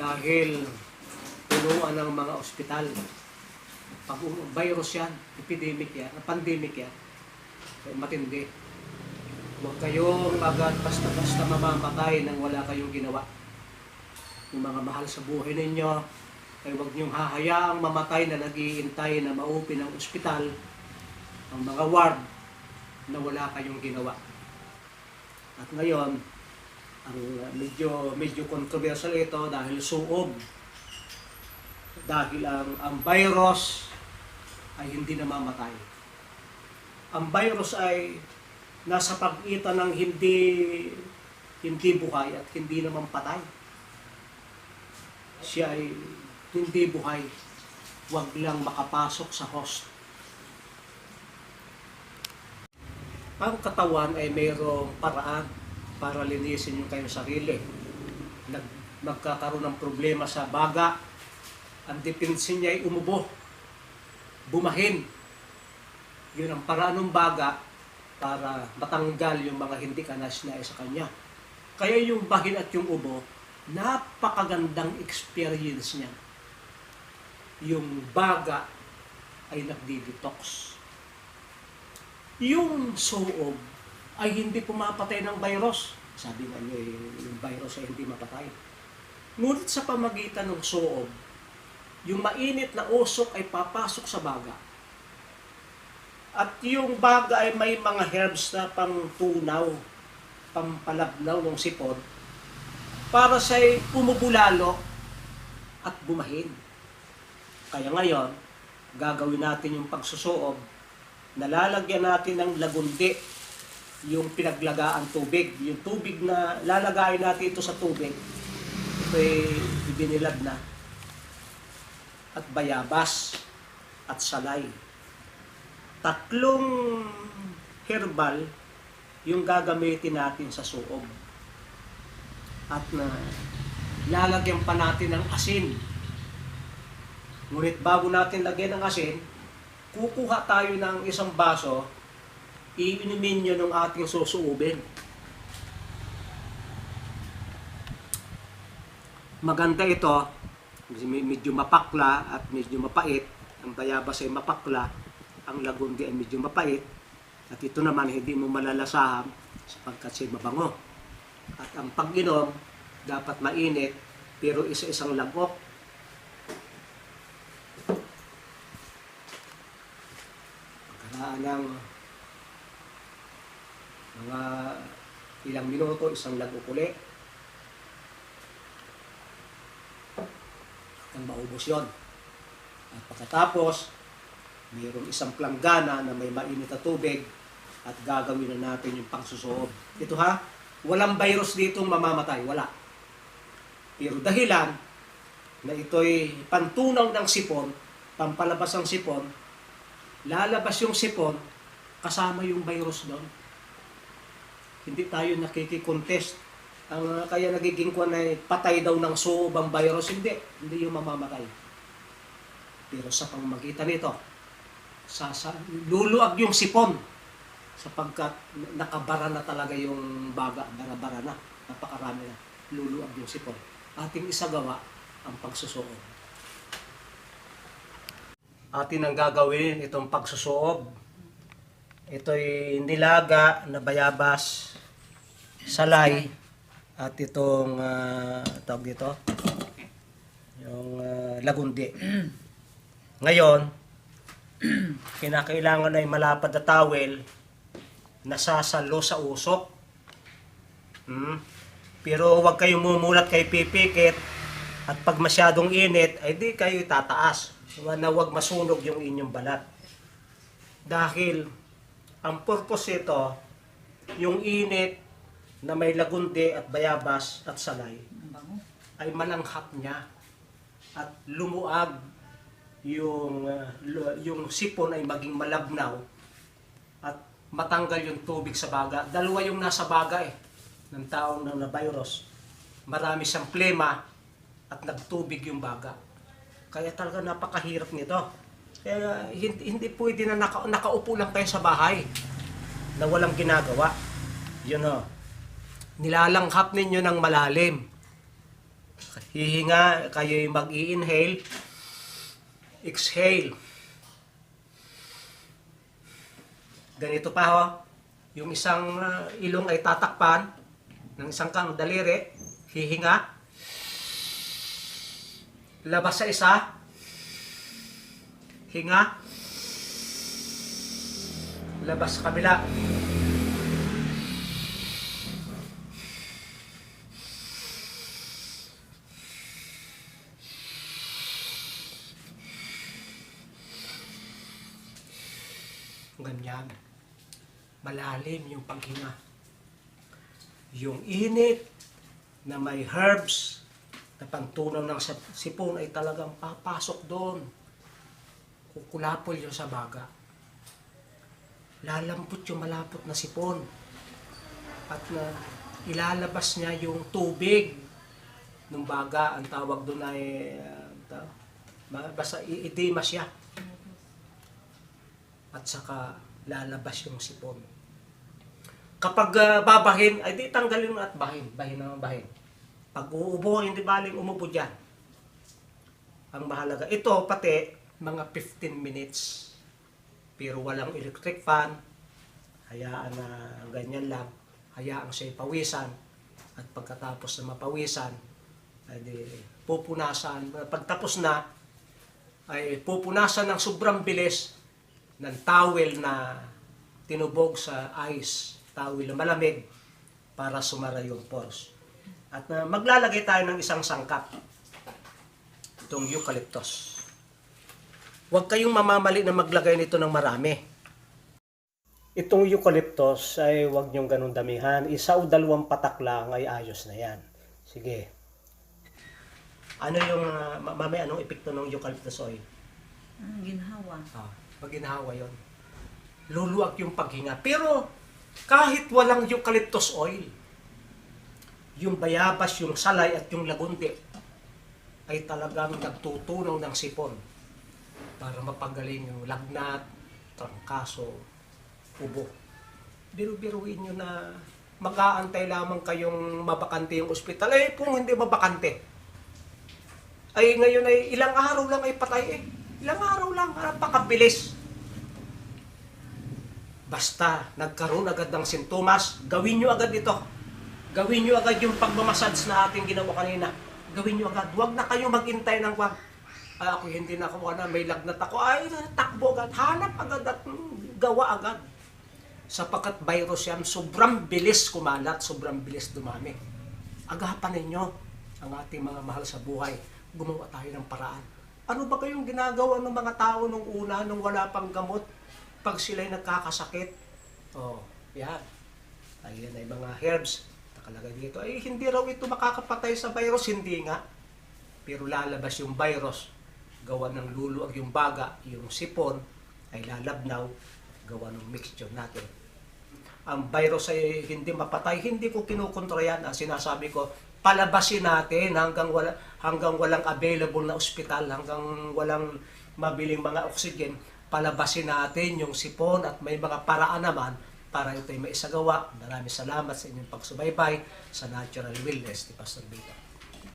dahil punuan ng mga ospital. Pag virus yan, epidemic yan, pandemic yan, matindi. Huwag kayong agad basta-basta mamamatay nang wala kayong ginawa. Yung mga mahal sa buhay ninyo, ay huwag niyong hahayaang mamatay na nag-iintay na ma-open ang ospital, ang mga ward, na wala kayong ginawa. At ngayon, ang medyo controversial ito dahil suob. Dahil ang virus ay hindi namamatay. Ang virus ay nasa pagitan ng hindi buhay at hindi naman patay. Siya ay hindi buhay. Huwag lang makapasok sa host. Ang katawan ay mayroong paraan para linisin yung kayong sarili. Magkakaroon ng problema sa baga, ang depensa niya ay umubo, bumahin. Yun ang paraan ng baga para matanggal yung mga hindi kanas na sa kanya. Kaya yung bahin at yung ubo, napakagandang experience niya. Yung baga ay nagdi-detox. Yung soob ay hindi pumapatay ng virus. Sabi nga niyo, yung virus ay hindi mapatay. Ngunit sa pamagitan ng soob, yung mainit na usok ay papasok sa baga. At yung baga ay may mga herbs na pangtunaw, pampalabnaw ng sipon, para sa'y umubulalo at bumahin. Kaya ngayon, gagawin natin yung pagsusuob. Nalalagyan natin ng lagundi yung pinaglagaan tubig. Yung tubig na lalagayin natin ito sa tubig, ito ay ibinilad na. At bayabas at salay. 3 herbal yung gagamitin natin sa suob. At lalagyan pa natin ng asin. Ngunit bago natin lagyan ng asin, kukuha tayo ng isang baso, iinumin nyo ng ating susuubin. Maganda ito, medyo mapakla at medyo mapait. Ang bayabas ay mapakla, ang lagundi ay medyo mapait. At ito naman hindi mo malalasahan sapagkat siya mabango. At ang pag-inom, dapat mainit, pero isa-isang lagok. Pagkaraan ng mga ilang minuto, isang lagok ulit. Hanggang maubos yun. At pagkatapos, mayroong isang planggana na may mainit na tubig at gagawin na natin yung pangsusuob. Ito ha, walang virus dito mamamatay, wala. Pero dahilan na ito'y pantunaw ng sipon, pampalabas ng sipon, lalabas yung sipon, kasama yung virus doon. Hindi tayo nakikikontest. Ang kaya nagiging kuwan ay patay daw ng suob ang virus, hindi yung mamamatay. Pero sa pamamagitan nito, luluag yung sipon sapagkat nakabara na talaga yung baga, bara-bara na, napakarami na, luluag yung sipon. Ating isagawa ang pagsusuob. Atin ang gagawin itong pagsusuob. Ito'y nilaga na bayabas, salay, at itong tawag dito, yung lagundi. Ngayon, kinakailangan ay malapad na towel na sasalo sa usok. Pero huwag kayong mumulat kay pipikit at pag masyadong init, ay di kayo tataas. Na huwag masunog yung inyong balat. Dahil ang purpose ito, yung init na may lagundi at bayabas at salay, ay malanghap niya at lumuag yung sipon ay maging malabnaw at matanggal yung tubig sa baga. Dalawa yung nasa baga ng taong na virus. Marami siyang plema at nagtubig yung baga. Kaya talaga napakahirap nito. Kaya hindi pwede na nakaupo lang kayo sa bahay na walang ginagawa. Yun o. Nilalanghap ninyo ng malalim. Hihinga, kayo'y mag-i-inhale, exhale. Ganito pa ho, yung isang ilong ay tatakpan ng isang kang daliri, hihinga, labas sa isa, hinga, labas sa kabila. Ganyan. Malalim yung paghinga. Yung init na may herbs na pangtunaw ng sipon ay talagang papasok doon. Kukulapol yun sa baga. Lalampot yung malapot na sipon. At ilalabas niya yung tubig ng baga. Ang tawag doon ay basta idima siya. At saka lalabas yung sipon. Kapag babahin, ay di tanggalin mo at bahin. Bahin naman bahin. Pag uubo, hindi baling umubo dyan. Ang mahalaga. Ito pati, mga 15 minutes. Pero walang electric fan. Hayaan na ganyan lang. Hayaan siya'y pawisan. At pagkatapos na mapawisan, ay di pupunasan. Pagtapos na, ay pupunasan ng sobrang bilis ng towel na tinubog sa ice, towel na malamig para sumara yung pores. At maglalagay tayo ng isang sangkap, itong eucalyptus. Huwag kayong mamamali na maglagay nito ng marami. Itong eucalyptus ay huwag niyong ganun damihan. Isa o dalawang patak lang ay ayos na yan. Sige. Ano yung, mamaya anong epekto ng eucalyptus oil? Ginhawa. Pag ginahawa yun, luluwag yung paghinga. Pero kahit walang eucalyptus oil, yung bayabas, yung salay at yung lagundi ay talagang nagtutunaw ng sipon para mapagaling yung lagnat, trangkaso, ubo. Biru-biruin nyo na mag-aantay lamang kayong mabakante yung ospital. Eh kung hindi mabakante, ay ngayon ay ilang araw lang ay patay eh. Ilang araw lang, napakabilis. Basta nagkaroon agad ng sintomas, gawin nyo agad ito. Gawin nyo agad yung pagmamassage na ating ginawa kanina. Gawin nyo agad. Huwag na kayo maghintay ng wag. Ako hindi na ako na may lagnat ako. Ay, takbo agad. Hanap agad at gawa agad. Sapagkat virus yan, sobrang bilis kumalat, sobrang bilis dumami. Agapan ninyo ang ating mga mahal sa buhay. Gumawa tayo ng paraan. Ano ba kayong ginagawa ng mga tao nung una, nung wala pang gamot, pag sila'y nagkakasakit? Yan. Ayan ay mga herbs. Nakalagay dito. Ay, hindi raw ito makakapatay sa virus. Hindi nga. Pero lalabas yung virus. Gawa ng luluwag yung baga, yung sipon, ay lalabnaw. Gawa ng mixture natin. Ang virus ay hindi mapatay. Hindi ko kinukontra yan. Ang sinasabi ko, palabasin natin hanggang walang available na ospital, hanggang walang mabiling mga oxygen, palabasin natin yung sipon at may mga paraan naman para ito'y maisagawa. Maraming salamat sa inyong pagsubaybay sa Natural Wellness ni Pastor Vito.